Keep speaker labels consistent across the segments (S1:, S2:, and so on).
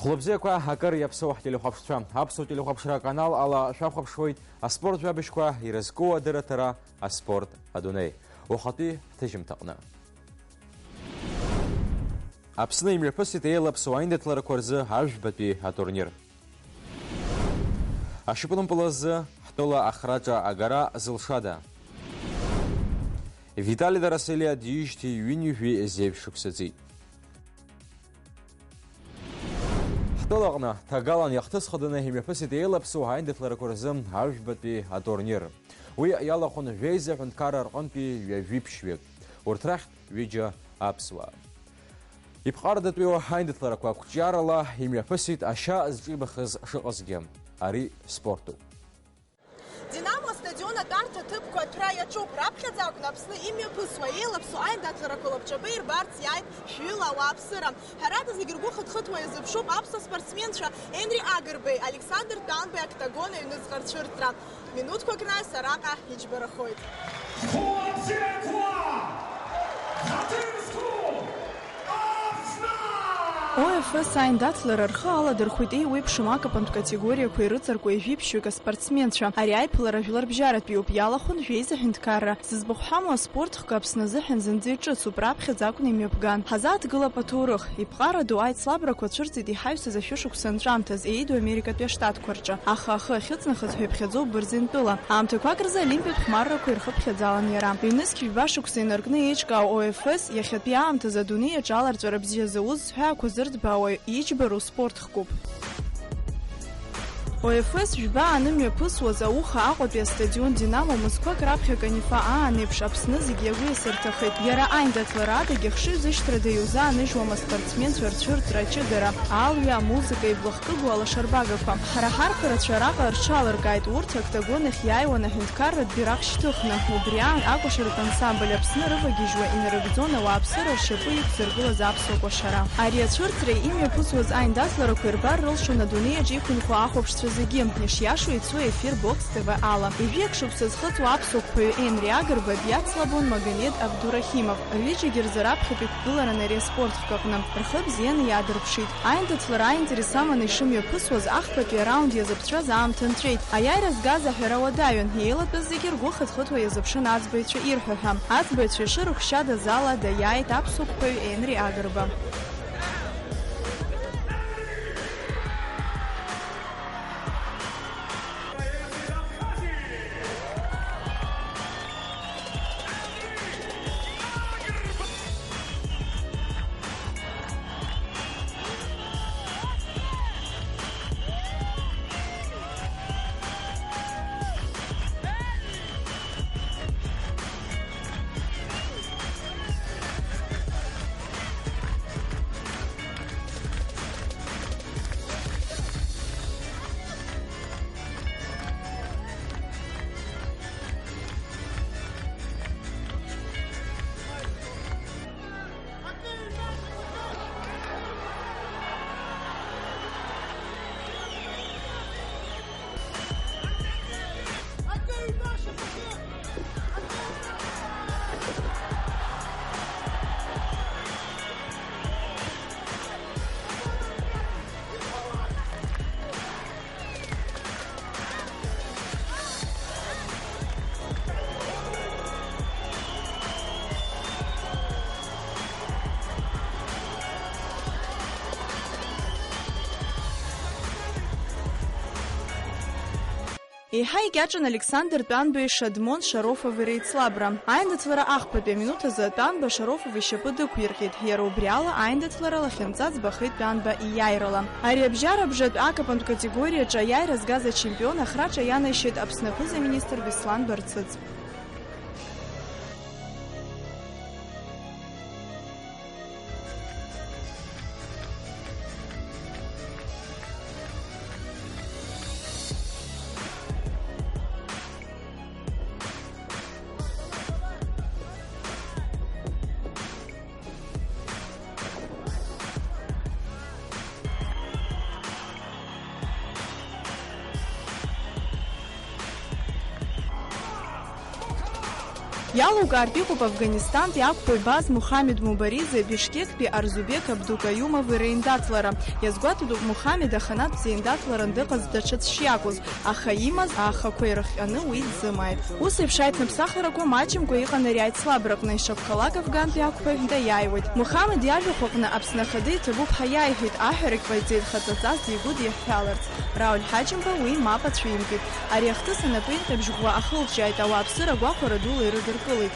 S1: Хлопзеква Акар Япсо телехопшра. Апсо телехопшра канал ала шапхопшвоит аспорт жабишква иразко адыратара аспорт адуней. Охати тежим тaqna. Апсны имрепсит елапсо айндатлары корзы ажбати атурнир. Ашипулун пулазы хтола ахраджа агара зылшада. Виталий Дараселия дижти юнюви зевшуксази. Хтолагна тагалан яхтас ходана имрепсит елапсо айндатлары корзы ажбати атурнир. Уи ялахун вейзе хункарар онпи випшвек. Уртрахт виджа апсва. Ибхардат био айндатлары квакчарала имрепсит аша зжибахыз шыqazgem. Ари спорту.
S2: Динамо стадион атарта тыпқәа аҭәра иаҿуп. Раԥхьаӡа акәны Аԥсны имҩаԥысуа еилаԥсо аиндаҭларақәа лабҿабы ирбарц иааит шәҩыла ауааԥсыра. Ҳәарада зегьы ргәы хыҭхыҭуа иазыԥшуп аԥсуа спортсменцәа Енри Агрбеи, Александр Танбеи акҭагон аҩныҵҟа рцәырҵра. Минуҭқәак рахь араҟа иџьбарахоит. ОФС аиндаҭлара рхы аладырхәит еиуеиԥшым акапантә категориақәа ирыҵаркуа ижәиԥшьҩык аспортсменцәа. Ари аиԥылара жәларбжьаратәиуп, иалахәын жәеиза ҳәынҭқарра. Зыӡбахә ҳамоу аспортхк Аԥсны азыҳәан зынӡа иҿыцуп, раԥхьаӡа акәны имҩаԥган. Ҳазааҭгылап аҭоурых. Иԥҟара ду аицлабрақәа цәырҵит иҳаҩсыз ашәышықәса анҵәамҭаз еиду Америкатәи аштатқәа рҿы. Аха ахы ахьыҵнахыз ҳәа иԥхьаӡоуп Бырзентәыла. Аамҭақәак рзы олимпиатә хәмаррақәа ирхыԥхьаӡалан иара. Ҩнызқь жәба шықәса инаркны еиҿкаау ОФС иахьатәи аамҭаз адунеи аҿы аларҵәара бзиа зауз зҳәаақәа зырҭбаауа иџьбару спортхкуп. ОФС жәба анымҩаԥысуаз ауха Аҟәатәи астадион Динамо мызқәак раԥхьа Канифа аан еиԥш Аԥсны зегьы иагәеисырҭахеит. Иара аиндаҭларадагьы хшыҩзышьҭрада иузааныжьуам аспортсменцәа рцәырҵра аҷыдара, алҩа, амузыка, иблахкыгоу алашарбагақәа. Ҳара ҳарԥарацәа араҟа рҽалыркааит урҭ аоктагон ахь иааиуан аҳәынҭқарратә бираҟ шьҭыхны. Убри аан акәашаратә ансамбль Аԥсны рывагьежьуа инарыгӡон ауааԥсыра ршьапы иқәзыргылаз аԥсуа кәашара. Ари ацәырҵра имҩаԥысуаз аиндаҭларақәа ирбар рылшон адунеи аҿы иқәынхо ахәаԥшцәа зегьы. Ишиашоу ицо ефир Бокс ТВ ала. Ижәиак шықәса зхыҵуа аԥсуа қәԥаҩ Енри Агрба диацлабон Магомед Абдурахимов. Рҩыџьагьы рзы раԥхьатә иқәгыларан ари аспортхк аҟны. Рхы бзианы иаадырԥшит. Аиндаҭлара аинтерес аманы ишымҩаԥысуаз ахԥатәи араунд иазыԥҵәаз аамҭа нҵәеит. Аиааира згаз аҳәара уадаҩын. Еилатәаз зегьы ргәы хыҭхыҭуа иазыԥшын аӡбаҩцәа ирҳәо ҳәа. Аӡбаҩцәа ишырыхшьадаз ала даиааит аԥсуа қәԥаҩ Енри Агрба. Еиҳа икьаҿын Александр Тәанбеи Шадмон Шарофови реицлабра. Аиндаҭлара ахԥатәи аминуҭ азы Тәанба Шарοφов ишьапы дықәирҟьеит. Иара убри ала аиндаҭлара лахьынҵа ӡбахеит Тәанба ииааирала. Ари абжьара-бжатә акапантә категориаҿы аиааира згаз ачемпион ахраҿа ианаишьеит Аԥсны аԥыза-министр Беслан Барцыц. Иалукаартә Афганистантәи ақәԥаҩ Мухаммед Мубариза Бишкектәи Арзубек Абдукаиумов иреиндаҭлара. Иазгәаҭатәуп Мухаммед аханатә зеиндаҭларан дыҟаз даҽаӡә шиакәыз, аха имаз аахақәа ирыхҟьаны уи дзымааит. Ус еиԥш аиҭныԥсахрақәа маҷымкәа иҟан ари аицлабраҟны, ишакәхалак Афгантәи ақәԥаҩ даиааиуеит. Мухаммед иажәақәа аҟны Аԥсны ахадеи Ҭабуԥҳа иааиҳәеит аҳәарагь ҟаиҵеит хаҵаҵас дигәыдиҳәҳәаларц. Рауль Ҳаџьымба уи мап ацәимгеит. Ари ахҭыс анапеинҟьабжь ӷәӷәа ахылҿиааит, ауааԥсыра гәахәара дула ирыдыркылеит.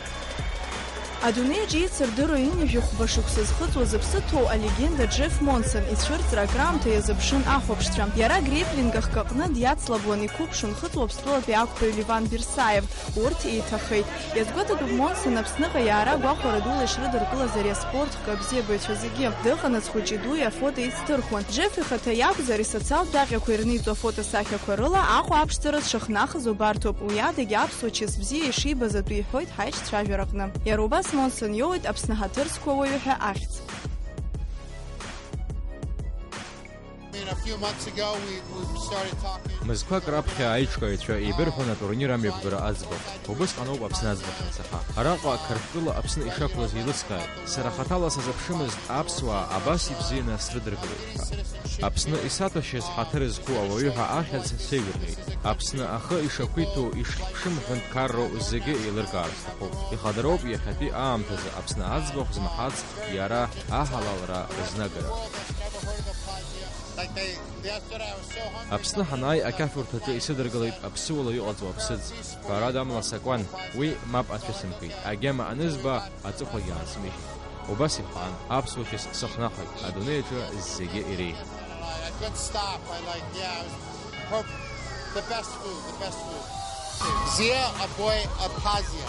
S2: Адунеиаҿ еицырдыруа инажәахәба шықәса зхыҵуаз аԥсы ҭоу алегенда Джеф Монсон ицәырҵра акраамҭа иазыԥшын ахәаԥшцәа. Иара греплинг ахкаҟны диацлабуан, иқәыԥшын хыҵуа Аԥстәылатәи ақәԥаҩ Леван Бирсаев. Урҭ еиҭахеит. Иазгәаҭатәуп Монсон Аԥсныҟа иаара гәахәара дула ишрыдыркылаз ари аспортҟа абзиабаҩцәа зегьы. Дыҟанаҵ хәыҷи дуи афото еицҭырхуан. Джеф ихаҭа иакәзар исоциалтә даҟьақәа ирниҵо афотосахьақәа рыла аҟәа аԥшӡара дшахнахыз убарҭоуп. Уи адагьы аԥсуа ЧС бзиа ишибаз атәы иҳәоит ҳаиҿцәажәараҟны. Иара убас Монсон иоуит Аԥсны ҳаҭырсқәа уаҩы ҳәа ахьӡ.
S1: Мызқәак раԥхьа аиҿкааҩцәа еибырҳәон атурнир амҩаԥгара аӡбахә. Убысҟан ауп Аԥсны аӡбахә анцаха. Араҟа Қырҭтәыла Аԥсны ишақәлаз еилыскааит. Сара хаҭала сазыԥшымызт аԥсуаа абас ибзианы срыдыркылеит ҳәа. Аԥсны исаҭәашьаз ҳаҭыр зқәу ауаҩы ҳәа ахьӡ сеиҩырнеит. Аԥсны ахы ишақәиҭу ишхьԥшым ҳәынҭқарроу зегьы еилыркаар сҭахуп. Ихадароуп иахьатәи аамҭазы Аԥсны аӡбахә змаҳац иара аҳалалра рызнагара. Аԥсны ҳанааи ақьафурҭаҿы исыдыргылеит аԥсуала иҟаҵоу аԥсыӡ. Ҳәарада амла сакуан, уи мап ацәысымхеит. Агьама анызба аҵыхәагьы аансмыжьит. Убас иҳәан, аԥсуахьыс сыхнахит, адунеи аҿы зегьы иреиӷьын.
S3: Zia Aboy Abkhazia.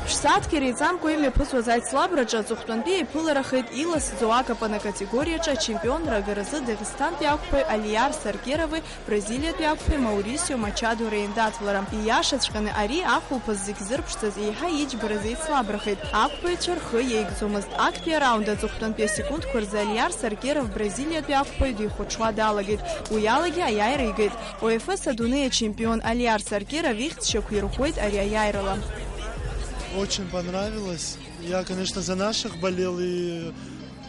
S2: Ԥшь-сааҭк иреиҵамкәа имҩаԥысуаз аицлабраҿы аҵыхәтәантәи еиԥыларахеит иласӡоу акапан акатегориаҿы ачемпионра агаразы Дагестантәи ақәԥаҩ Алиар Саркерови, Бразилиатәи ақәԥаҩ Маурисио Мачадо реиндаҭлара. Ииашаҵәҟьаны ари ахәылԥаз зегь зырԥшӡаз еиҳа иџьбараз еицлабрахеит. Ақәԥаҩцәа рхы иеигӡомызт. Актәи араунд аҵыхәтәантәи асекундқәа рзы Алиар Саркеров Бразилиатәи ақәԥаҩ дихәаҽуа далагеит. Уи алагьы аиааира игеит. ОЕФС адунеи ачемпион Алиар Саркеров ихьӡшьақәа ирӷәӷәеит ари аиааирала.
S4: Очень понравилось. Я, конечно, за наших болел, и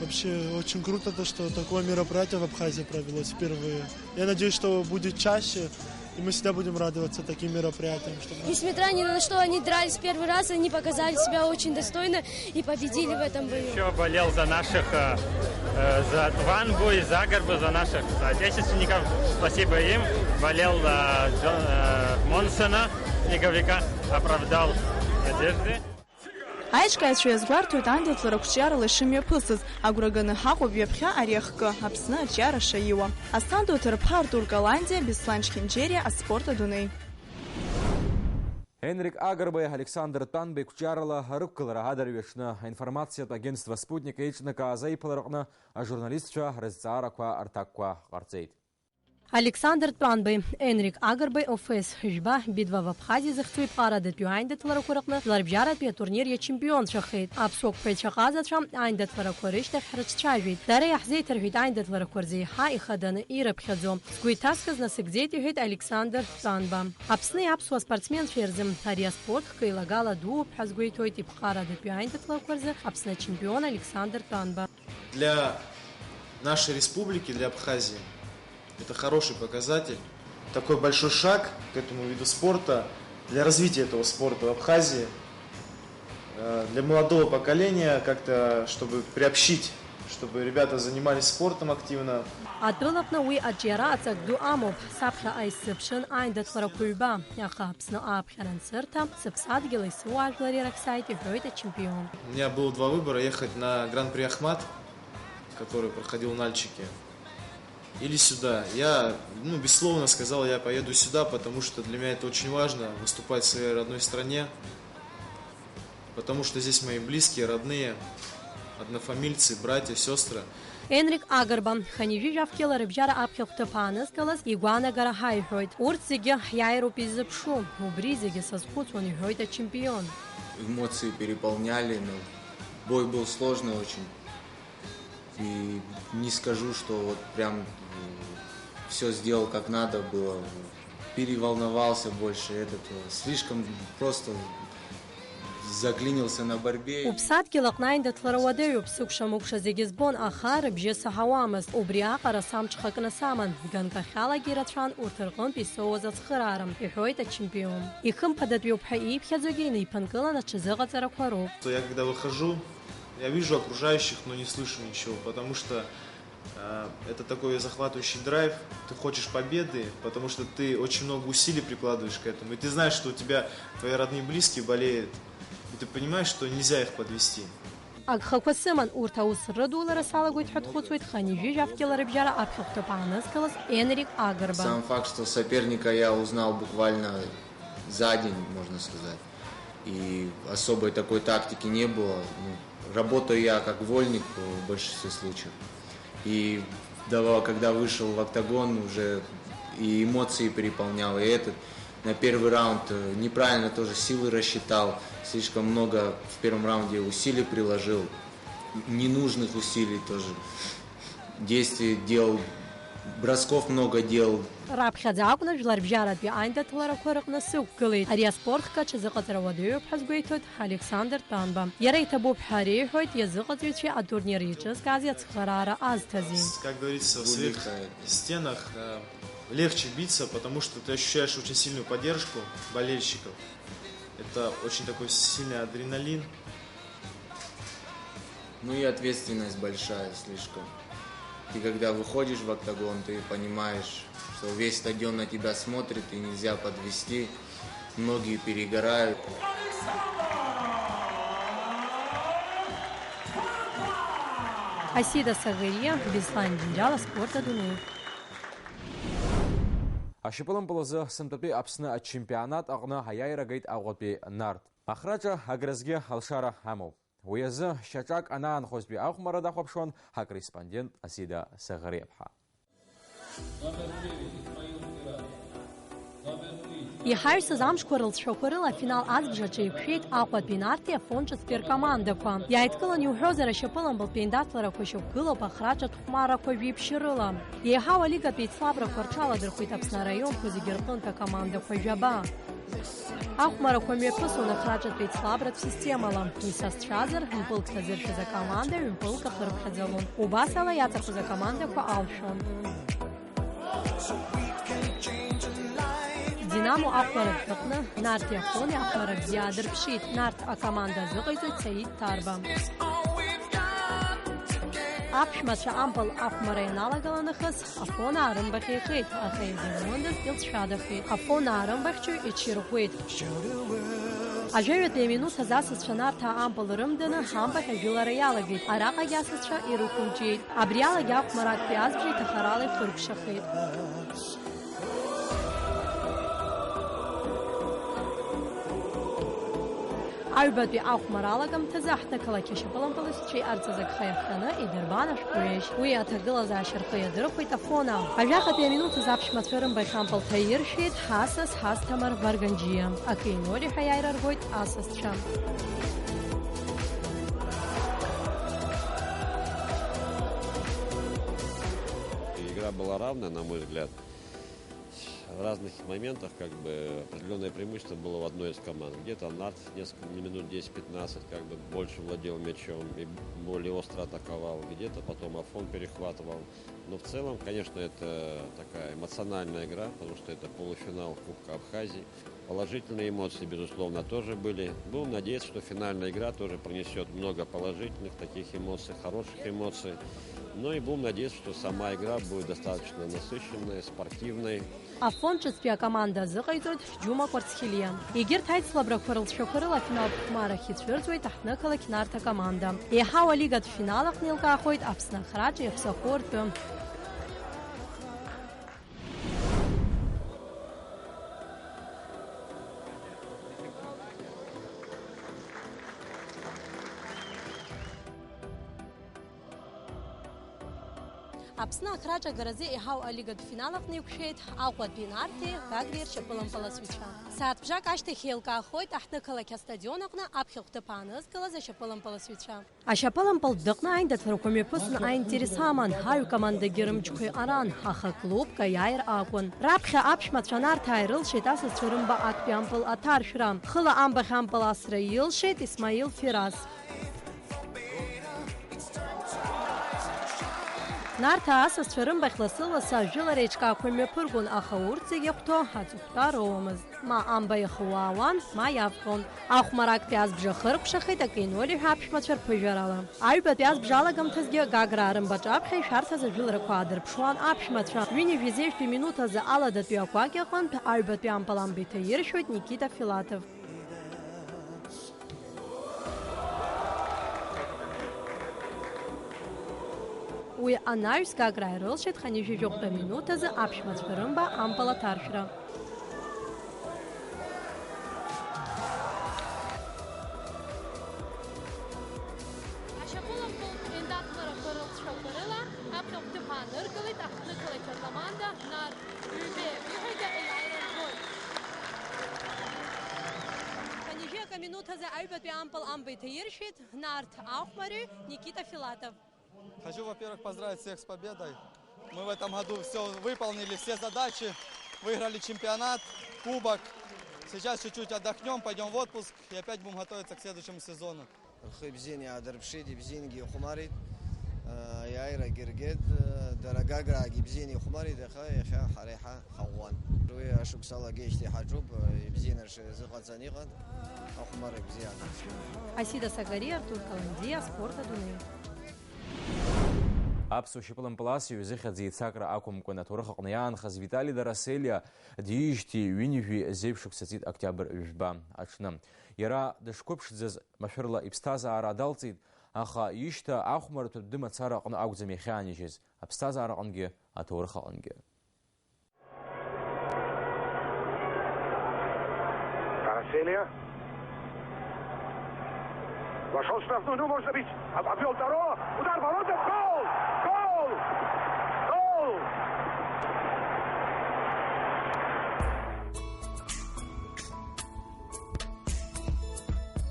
S4: вообще очень круто то, что такое мероприятие в Абхазии провелось впервые. Я надеюсь, что будет чаще, и мы всегда будем радоваться таким мероприятиям.
S5: Несмотря ни на что, они дрались первый раз, они показали себя очень достойно и победили в этом бою.
S6: Еще болел за наших, за Вангу и за Горбу, за наших отечественников. Спасибо им. Болел за Монсона, снеговика, оправдал надежды.
S2: Аиҿкааҩцәа иазгәарҭоит андиатлара қәҿиарала ишымҩаԥысыз. Агәра ганы ҳаҟоуп ҩаԥхьа ари ахкы, Аԥсны аҿиара шаиуа. Асҭанда уҭарԥа Артур Каландиа, Беслан Шхинџьериа, аспорт адунеи.
S1: Енрик Агарбеи, Александр Тәанбеи қәҿиарала рықәгылара адырҩаҽны аинформациатә агентство Спутник еиҿнакааз аиԥылараҟны ажурналистцәа рызҵаарақәа рҭакқәа ҟарҵеит.
S7: Александр Тәанбеи, Енрик Агарбеи, ОФС ҳәжәба битва в Абхазиа зыхьӡу иԥҟарадатәи аиндаҭларақәа рҟны ларбжьаратәи атурнир иачемпионцәахеит. Аԥсуа қәԥаҩцәа ҟазацәа аиндаҭларақәа рышьҭахь ҳрыҿцәажәеит. Дара иаҳзеиҭарҳәеит аиндаҭларақәа рзы еиҳа ихаданы ирыԥхьаӡо. Сгәы иҭаскыз насыгӡеит, иҳәеит Александр Тәанба. Аԥсни аԥсуа спортсменцәа ирзы ари аспортҟа илагала дууп ҳәа сгәы иҭоит иԥҟарадатәи аиндаҭларақәа рзы Аԥсны ачемпион Александр Тәанба.
S8: Для нашей республики, для Абхазии, это хороший показатель, такой большой шаг к этому виду спорта, для развития этого спорта в Абхазии, для молодого поколения как-то, чтобы приобщить, чтобы ребята занимались спортом активно.
S7: Атәылаҟны уи аҿиара аҵакду амоуп. Саԥхьа аисзыԥшын аиндаҭларақәа ҩба. Аха Аԥсны ааԥхьара ансырҭа, сыԥсадгьыл исуаажәлар ирахсааит, иҳәоит ачемпион.
S8: У меня было два выбора: ехать на Гран-при Ахмат, который проходил в Нальчике, или сюда. Я, бессловно сказал, я поеду сюда, потому что для меня это очень важно, выступать в своей родной стране, потому что здесь мои близкие, родные, однофамильцы, братья, сестры.
S7: Енрик Агарба, ҳанижәижәафгьы рыбжьара аԥхьа хәҭыԥ аанызкылаз игәаанагара ҳаиҳәоит. Урҭ зегьы ҳиааироуп иззыԥшу. Убри зегьы сазхәыцуан, иҳәоит ачемпион.
S9: Эмоции переполняли, но бой был сложный очень. И не скажу, что вот прям все сделал как надо было. переволновался больше, слишком просто заклинился на борьбе.
S7: Уԥсадгьыл аҟны аиндаҭлара уадаҩуп, сыкәша-мыкәша зегьы збон, аха рыбжьы саҳауамызт. Убри аҟара самҽхак насаман, ганкахьалагьы ирацәан урҭ рҟынтә исоуаз ацхыраара, иҳәоит ачемпион. Ихымԥадатәиуп ҳәа ииԥхьаӡогьы инаиԥынкылан аҽазыҟаҵарақәа роуп.
S8: Я когда выхожу, я вижу окружающих, но не слышу ничего, потому что это такой захватывающий драйв, ты хочешь победы, потому что ты очень много усилий прикладываешь к этому, и ты знаешь, что у тебя твои родные и близкие болеют, и ты понимаешь, что нельзя их подвести.
S7: Агхақәа сыман урҭ аус рыдулара салагоит ҳәа дхәыцуеит ханижәижә афкиларыбжьара аԥхьахәҭыԥ аанызкылаз Энрик Агарба.
S9: Сам факт, что соперника я узнал буквально за день, можно сказать, и особой такой тактики не было. Работаю я как вольник в большинстве случаев. И когда вышел в октагон, уже и эмоции переполнял, и на первый раунд неправильно тоже силы рассчитал, слишком много в первом раунде усилий приложил, ненужных усилий тоже, действий делал, бросков много делал.
S7: Раԥхьаӡа акәны жәларбжьаратәи аиндаҭларақәа рҟны сықәгылеит. Ари аспортхка аҽазыҟаҵара уадаҩуп ҳәа згәеиҭоит Александр Тәанба. Иара иҭабуп ҳәа реиҳәоит иазыҟаҵаҩцәеи атурнир иҿызкаази ацхыраара азҭази.
S8: Как говорится, в своих стенах легче биться, потому что ты ощущаешь очень сильную поддержку болельщиков. Это очень такой сильный адреналин.
S9: Ну и ответственность большая слишком. И когда выходишь в октагон, ты понимаешь, что весь стадион на тебя смотрит и нельзя подвести. Многие перегорают.
S7: Асида Сагария, Беслан Динджала, спорта Дунуй.
S1: Ашьапылампылазы сымтәатәи Аԥсны ачемпионат аҟны ҳаиааирагеит Аҟәатәи Нарт. Ахраҿа агразгьы алшара ҳамоуп. Уи азы шьаҿак анаанхозтәи ахәмара дахәаԥшуан ҳакорреспондент Асида Сагариаԥҳа.
S7: Иҳаҩсыз амшқәа рылҵшәақәа рыла афинал аӡбжаҿы еиқәшәеит Аҟәатәи Нарти афонҿыцтәи ркомандақәа. Иааидкылан иуҳәозар, ашьапылампылтәи аиндаҭларақәа шьақәгылоуп ахраҿатә хәмарақәа жәиԥшьы рыла. Еиҳау алигатәи еицлабрақәа рҽаладырхәит Аԥсны араионқәа зегьы рҟынтә акомандақәа жәаба. Ахәмарақәа мҩаԥысуан ахраҿатәи еицлабратә системала. Исазцәазар, мпылк ҭазыршәыз акоманда ҩ-мпылк ахырԥхьаӡалон. Убас ала иаҵахыз акомандақәа алшәон. Динамо ахәмарак аҟны Нарти Афони ахәмара бзиа дырԥшит. Нарт акоманда азыҟаиҵоит Саид Тарба. Аԥшәмацәа ампыл ахәмара ианалагала нахыс Афона арымбахь еихеит, аха ирзынуандаз илҵшәадахеит. Афона арымбахьчаҩ иҽирӷәӷәеит. Ажәаҩатәи аминуҭаз асасцәа Нарҭаа ампыл рымданы амбахь ажәылара иалагеит. Араҟагьы асасцәа ирықәымҿиеит. Абри алагьы ахәмара актәи азбжа иҭахарала ихыркәшахеит. Аҩбатәи ахәмара алагамҭазы аҳҭнықалақь ашьапылампылызцәеи арҵазагха иахҟьаны идырбан ашәҟәҩежь. Уи аҭагылазаашьа рхы иадырхәеит Афона. Ажәахатәи аминуҭаз аԥшәмацәа рымбахь ампыл ҭаиршәеит Ҳасас Ҳасҭамыр Варганџьиа. Акеиноли ҳәа иааираргоит асасцәа.
S10: Игра была равная, на мой взгляд. В разных моментах определенное преимущество было в одной из команд. Где-то Нарт несколько минут 10-15 больше владел мячом и более остро атаковал. Где-то потом Афон перехватывал. Но в целом, конечно, это такая эмоциональная игра, потому что это полуфинал Кубка Абхазии. Положительные эмоции, безусловно, тоже были. Будем надеяться, что финальная игра тоже принесет много положительных таких эмоций, хороших эмоций. Ну и будем надеяться, что сама игра будет достаточно насыщенной, спортивной.
S7: Афонҿыцтәи акоманда азыҟаиҵоит Џьума Кәарцхелиа. Егьырҭ аицлабрақәа рылҵшәақәа рыла афиналтә хәмарахь ицәырҵуеит аҳҭнықалақь Нарт акоманда. Еиҳау алигатә финал аҟны еилкаахоит Аԥсны ахраҿ иаҳәсақәоу ртәы. Аԥсны акраҿ агаразы иҳау алигатә финал аҟны иқәшәеит Аҟәатәи Нарҭи Гагриа ршьапылампыласҩцәа. Сааҭбжак ашьҭахь еилкаахоит аҳҭнықалақь астадион аҟны аԥхьа хәҭыԥ аанызкылаз ашьапылампыласҩцәа. Ашьапылампыл дыҟны аиндаҭарақәа мҩаԥысны аинтерес аман аҩкомандагьы рымчқәа иҟаран, аха клубк аиааир акәын. Раԥхьа аԥшәмацәа Нарҭаа ирылшеит асасцәа рымба актәи ампыл аҭаршәра. Хыла амбахь ампыл асра илшеит Исмаил Фирас. Нарҭаа асасцәа рымбахь ласы-ласы ажәылара еиҿкаақәа мҩаԥыргон, аха урҭ зегьы ахәҭо аҵыхәтәа роуамызт. Ма амба иахууаауан, ма иавҟон. Ахәмарактәи азбжа хыркәшахеит 1-0 ҳәа аԥшәмацәа рԥыжәарала. Аҩбатәи азбжа алагамҭазгьы Гаграа рымбаҿаԥхьа ишәарҭаз ажәыларақәа аадырԥшуан аԥшәмацәа. Ҩынҩажәи минуҭазы аладатәи акәакь аҟнытә аҩбатәи ампыл амба иҭаиршәоит Никита Филатов. Уи анаҩс Гаграа ирылшеит 50 минуҭазы аԥшәмацәа рымба ампыл аҭаршәра.
S11: Ашьапылампыл еиндаҭларақәа рылҵшәақәа рыла аԥхьа хәҭыԥ ааныркылеит аҳҭнықалақь акоманда Нарҭ ҩбеиҳәеит аиааира ргоит.
S7: 50 минуҭазы аҩбатәи ампыл амба иҭаиршәеит Нарҭ ахәмари Никита Филатов.
S12: Хочу, во-первых, поздравить всех с победой. Мы в этом году все выполнили, все задачи, выиграли чемпионат, кубок. Сейчас чуть-чуть отдохнем, пойдем в отпуск и опять будем готовиться к следующему сезону.
S7: Асида Сагари, Артур Каландиа, Спорта Дунеи.
S1: Аԥсуа шьапылампыласҩы зыхьӡ еицакра акәымкәан аҭоурых аҟны иаанхаз Витали Дараселиа диижьҭеи ҩынҩажәи зеиԥшықәса ҵит октиабр ҩжәба аҽны. Иара дышқәыԥшӡаз машәырла иԥсҭазаара далҵит, аха ишьҭа ахәмарратәы дымацара аҟны акәӡам иахьаанижьыз, аԥсҭазаара аҟнгьы аҭоурых аҟнгьы.
S13: Дараселиа. Вошел в штрафную, ну может забить. Обвел Таро. Удар ворота. Гол! Гол! Гол!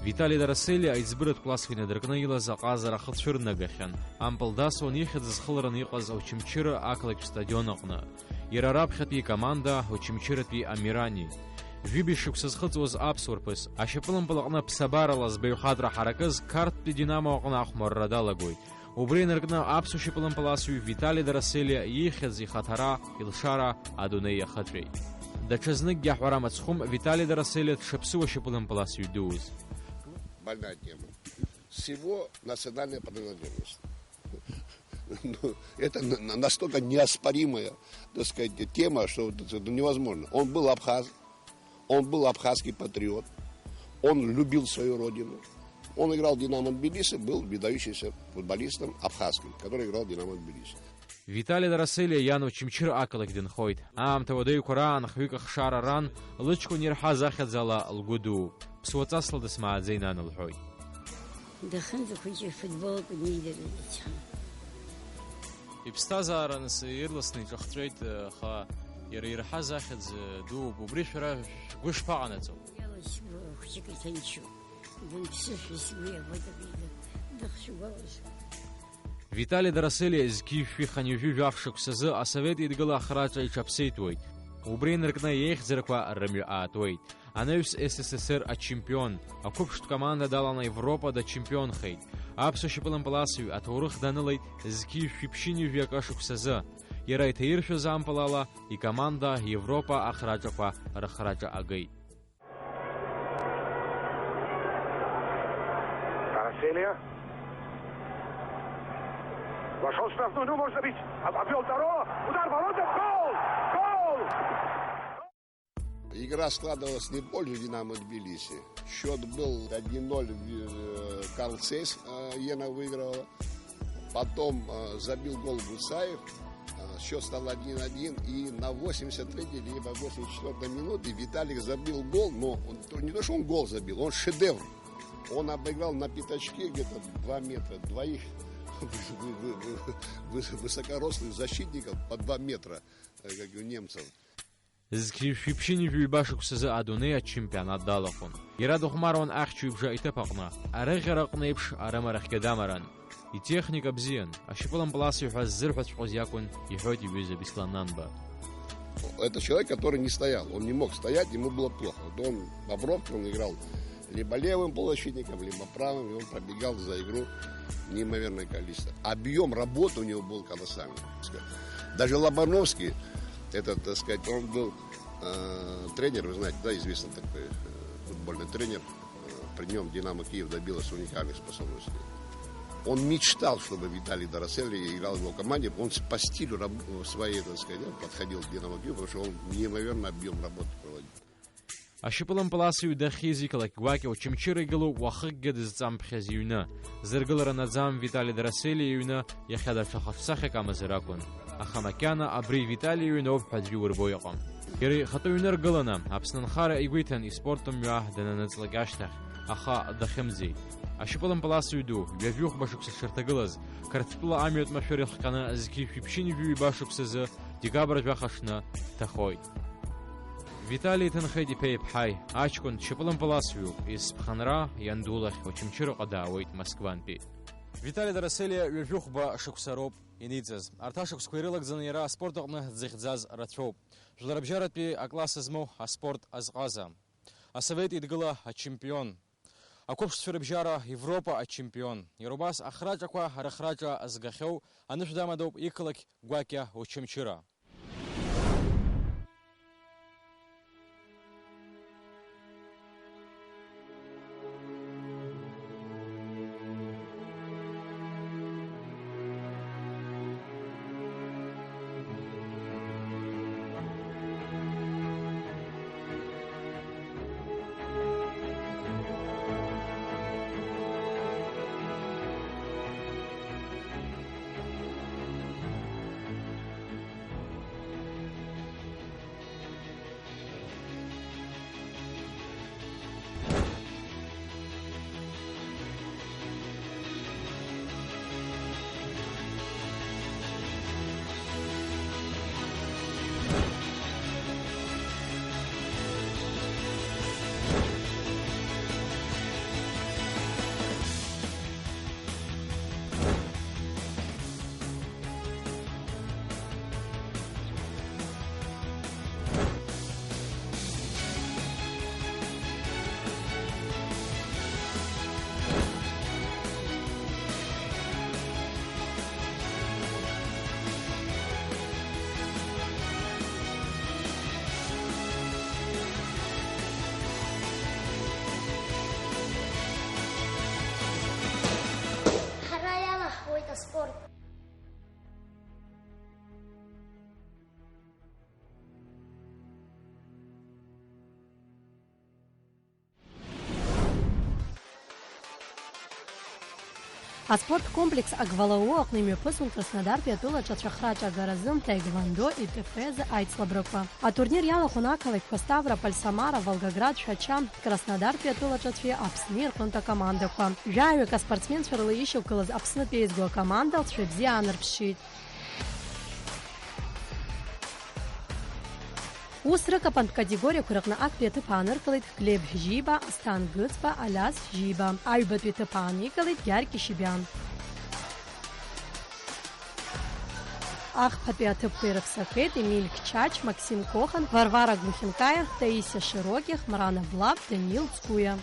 S1: Витали Дарасели аиҵбыратә классқәа инадыркны илаз аҟазара хыцәырнагахьан. Ампыл дасуан ихьӡ зхылараны иҟаз Очамчыра ақалақь стадион аҟны. Иара раԥхьатәи команда Очамчыратәи Амирани. Жәибаҩ шықәса зхыҵуаз аԥсуарԥыс, ашьапылампыл аҟны ԥсабарала збаҩхатәра ҳаракыз Қарҭтәи Динамо аҟны ахәмарра далагоит. Убри инаркны аԥсуа шьапылампыласҩы Витали Дарасели ихьӡ, ихаҭара, илшара адунеи иахыҵәеит. Даҽазныкгьы аҳәара мыцхәым Витали Дарасели дшаԥсыуа шьапылампыласҩ дуз.
S14: Больная тема. Всего национальная принадлежность. Это настолько неоспоримая, так сказать, тема, что это невозможно. Он был абхаз, он был абхазский патриот, он любил свою родину. Он играл в «Динамо Тбилиси», был выдающимся футболистом абхазским, который играл в «Динамо Тбилиси».
S1: Витали Дарасели иан Очамчыра ақалақь дынхоит. Аамҭа уадаҩқәа раан, хҩык ахшара ран, лыҷкәын ирҳаз ахьӡала лгәы дууп. Ԥсуаҵасла дысмааӡеи нан лҳәоит.
S15: Дахынӡахәыҷы футболк нидырчан.
S1: Иԥсҭазаара нас ирласны иҿахҵәеит, аха иара ирҳаз ахьӡ дууп. Убри шәара шәгәы шԥаҟанаҵо?
S15: Хәыҷык иҭынчу. Дынԥсышәа сгәы иабодагеит. Дахшәгәалашәа.
S1: Витали Дарасели зқьышәи ханҩажәи жәафшықәсазы асовет еидгыла ахраҿа иҽаԥсеитуеит. Убри инаркны иеихьӡарақәа рымҩа аатуеит. Анаҩс СССР ачемпион, ақәыԥштә команда даланы Европада чемпионхеит. Аԥсуа шьапылампыласҩы аҭоурых данылеит зқьышәи ԥшьынҩажәи акашықәсазы. Иара иҭаиршәыз ампыл ала икоманда Европа ахраҿақәа рыхраҿа агеит.
S13: Дараселиа. Вошел в штрафную, ну может забить. Обвел Таро. Удар ворота. Гол! Гол!
S14: Игра складывалась не в пользу «Динамо Тбилиси». Счет был 1-0, Карл Цейс Ена выиграла. Потом забил гол Гусаев. Счет стал 1-1. И на 83-й либо 84-й минуте Виталик забил гол. Но он, не то, что он гол забил, он шедевр. Он обыграл на пятачке где-то 2 метра, двоих высокорослых защитников по 2 метра, как у немцев.
S1: Згшипшини вибашуксазы адунея чемпионат далахон. Ираду хмарон ахчубжа итапaqna. Арагырaqнепш арамарахкедамаран. И техника бзиан. Ашипалам пласы хаззирхат хозякун иходи виза бислананба.
S14: Это человек, который не стоял. Он не мог стоять, ему было плохо. Вот он в обровке, он играл либо левым полузащитником, либо правым, и он пробегал за игру неимоверное количество. Объем работы у него был колоссальный. Даже Лобановский, этот, так сказать, он был тренер, вы знаете, да, известный такой футбольный тренер. При нем «Динамо Киев» добилась уникальных способностей. Он мечтал, чтобы Виталий Дороселли играл в его команде. Он по стилю своей, так сказать, подходил к «Динамо Киев», потому что он неимоверный объем работы проводил.
S1: Ашипалам пласы дахизи калак гваки очимчиры галу вахыггед зампхез юна. Зыргылара назам Виталий Дороселли юна яхада шахафсахе камазыракун. Ахамакяна абри Виталий юна обхадри урбойقам. Гери хату юнар галана апснанхара игвитан и спортом юахдана нацлагаштах. Аха дахемзи. Ашипалам пласы юду вявюх башукса шартагылаз. Картпула амиот машурих кана згипшини вюи башуксазы декабрь вахашна тахой. Виталий Танхеди Пейпхай, Ачкун, Чепалам Паласию, из Пханра, Яндулах, Очимчиро Адауит, Москванпи. Виталий Дороселли, Вюхба Шуксароп, Иницез, Арташук Сквирилак Занира, Спортовна Зихзаз Ратроп, Жларабжаратпи, Акласазмо, Аспорт Азгаза. А Совет Идгала, а чемпион. А Копш Фербжара, Европа, а чемпион. Ярубас Ахраджаква, Рахраджа, Азгахеу, а Нушдамадоп, Икалак, Гуакя, Очимчира.
S16: Спорт.
S7: А спорткомплекс Агвалао Акними Пысун Краснодар Петула Чачахрача Гаразым Тайгвандо и Тефеза Айцлаброква. А турнир Яла Хунакалык Поставрополь Самара Волгоград Шача Краснодар Петула Чатфе Апснир Конта командаква. Жавика спортсмен Сверлыищев Кылыз Апсны Пейзгуа команда Швебзианер Пшит. Усрыка пан категория куракна акпеты панер калит Глеб Жиба, Стан Гыцба, Аляс Жиба. Айбатвиты пани калит Ярки Шибян. Ах папиаты пыров Сахет, Эмиль Кчач, Максим Кохан, Варвара Глухенкая, Таисия Широких, Марана Блаб, Данил Цкуя.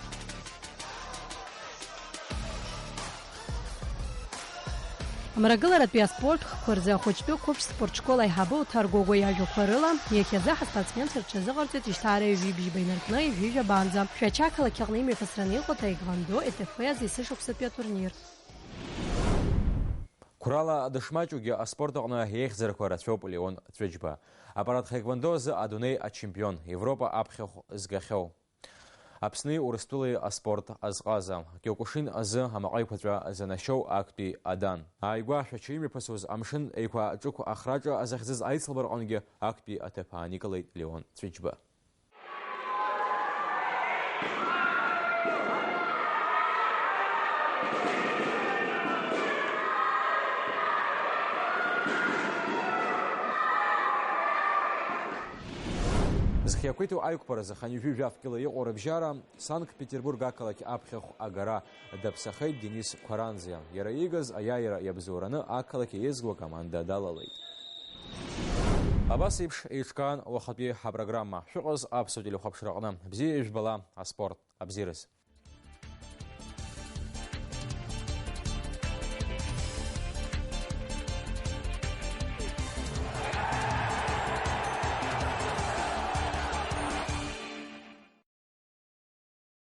S7: Мрагыларат пиаспорт хурза хочбе коп спортшколай хабу торгого яжу хварыла якеза спортсмен серчезагорцет иштаре вибжи бейнеркной вижа банза шачакала кягними фасранилго тайгвандо ЭТФ зисышуксапе турнир.
S1: Курала дышмачуги аспортогна хейхзерквара Тфёполион Тведжба. Аппарат хайгвандо за адуней а чемпион Европа апхех сгахеу. Апсны урыстулы аспорт азгаза. Киокушин азы амакайпатра азанашоу акти адан. Айгва шачими пасуз амшин эйква джуку ахраджа азахзиз айцлбар онге акти атепа Николай Леон Тведжба.
S16: 1
S1: Зхиақәиҭу аиқәԥаразы ханҩажәи-жәаф-кьыла иҟоу рыбжьара Санкт-Петербург ақалақь аԥхьахә агара даԥсахеит Денис Қәаранӡиа. Иара иигаз аиааира иабзоураны ақалақь иеизгоу акоманда далалеит. Абас еиԥш еиҿкаан уахатәи ҳапрограмма. Шәыҟаз аԥсуа телехәаԥшраҟны. Бзиа ижәбала аспорт абзиараз.